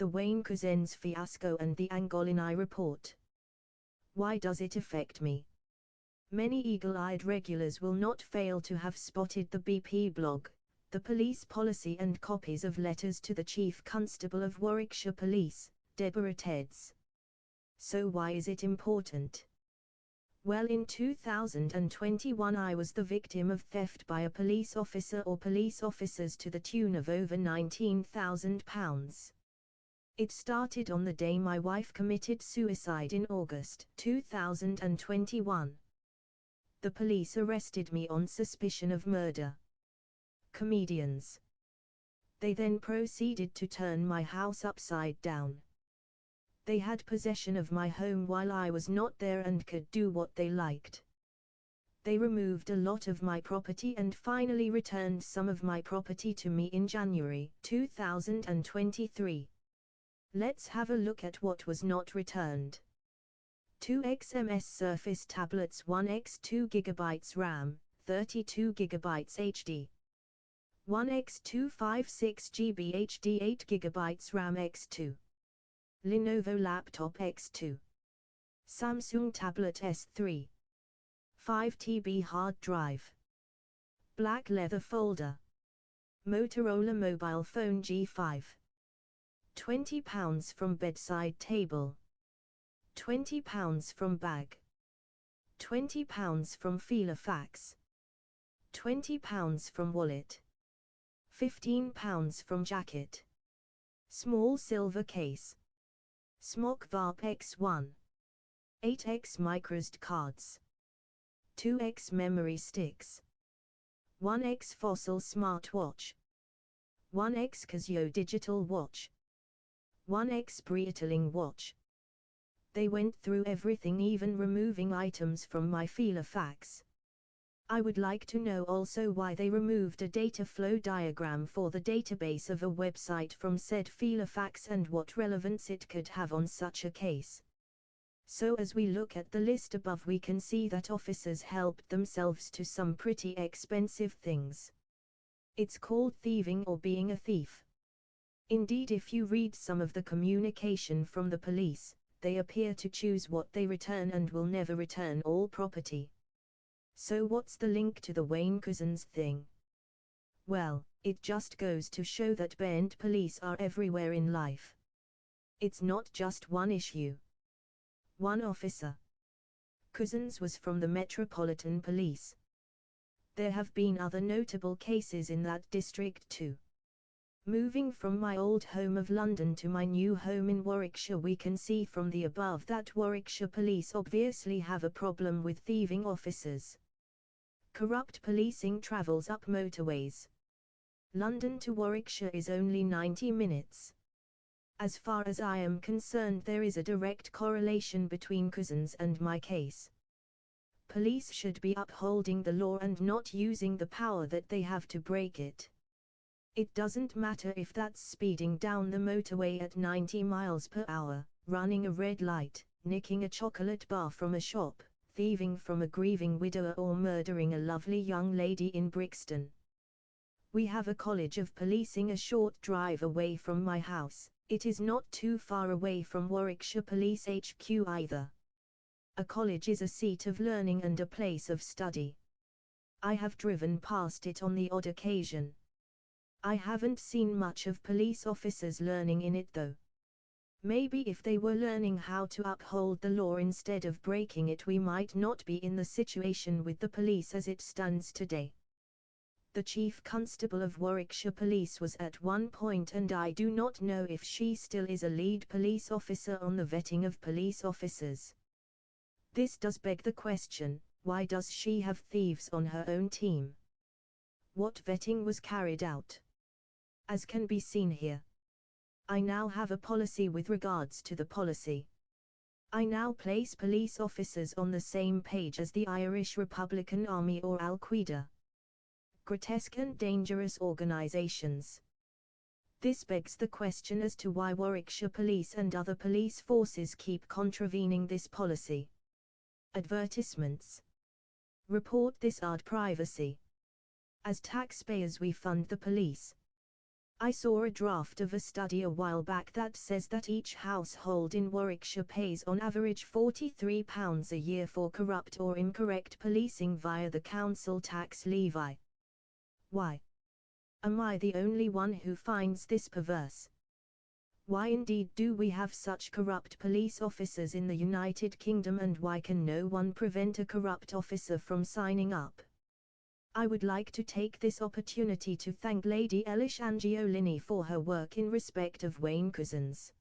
the Couzen's Fiasco and the Angolini report. Why does it affect me? Many eagle-eyed regulars will not fail to have spotted the BP blog, the police policy and copies of letters to the Chief Constable of Warwickshire Police, Deborah Tedds. So why is it important? Well, in 2021 I was the victim of theft by a police officer or police officers to the tune of over £19,000. It started on the day my wife committed suicide in August 2021. The police arrested me on suspicion of murder. Comedians. They then proceeded to turn my house upside down. They had possession of my home while I was not there and could do what they liked. They removed a lot of my property and finally returned some of my property to me in January 2023. Let's have a look at what was not returned. 2 XMS Surface tablets, 1x 2GB RAM, 32GB HD. 1x 256GB HD, 8GB RAM X2. Lenovo laptop X2. Samsung tablet S3. 5TB hard drive. Black leather folder. Motorola mobile phone G5. £20 from bedside table. £20 from bag. £20 from Filofax. £20 from wallet. £15 from jacket. Small silver case. Smock Varp X1. 8x microSD cards. 2x memory sticks. 1x Fossil smartwatch. 1x Casio digital watch. 1x Breitling watch. They went through everything, even removing items from my Filofax. I would like to know also why they removed a data flow diagram for the database of a website from said Filofax and what relevance it could have on such a case. So as we look at the list above, we can see that officers helped themselves to some pretty expensive things. It's called thieving or being a thief. Indeed, if you read some of the communication from the police, they appear to choose what they return and will never return all property. So what's the link to the Couzen's thing? Well, it just goes to show that bent police are everywhere in life. It's not just one issue. One officer. Couzen's was from the Metropolitan Police. There have been other notable cases in that district too. Moving from my old home of London to my new home in Warwickshire, we can see from the above that Warwickshire police obviously have a problem with thieving officers. Corrupt policing travels up motorways. London to Warwickshire is only 90 minutes. As far as I am concerned, there is a direct correlation between Couzen's and my case. Police should be upholding the law and not using the power that they have to break it. It doesn't matter if that's speeding down the motorway at 90 miles per hour, running a red light, nicking a chocolate bar from a shop, thieving from a grieving widower, or murdering a lovely young lady in Brixton. We have a college of policing a short drive away from my house. It is not too far away from Warwickshire Police HQ either. A college is a seat of learning and a place of study. I have driven past it on the odd occasion. I haven't seen much of police officers learning in it though. Maybe if they were learning how to uphold the law instead of breaking it, we might not be in the situation with the police as it stands today. The Chief Constable of Warwickshire Police was at one point, and I do not know if she still is, a lead police officer on the vetting of police officers. This does beg the question, why does she have thieves on her own team? What vetting was carried out? As can be seen here. I now have a policy with regards to the policy. I now place police officers on the same page as the Irish Republican Army or Al-Qaeda. Grotesque and dangerous organizations. This begs the question as to why Warwickshire Police and other police forces keep contravening this policy. Advertisements. Report this ad privacy. As taxpayers we fund the police. I saw a draft of a study a while back that says that each household in Warwickshire pays on average £43 a year for corrupt or incorrect policing via the council tax levy. Why? Am I the only one who finds this perverse? Why indeed do we have such corrupt police officers in the United Kingdom, and why can no one prevent a corrupt officer from signing up? I would like to take this opportunity to thank Lady Angolini for her work in respect of Couzen's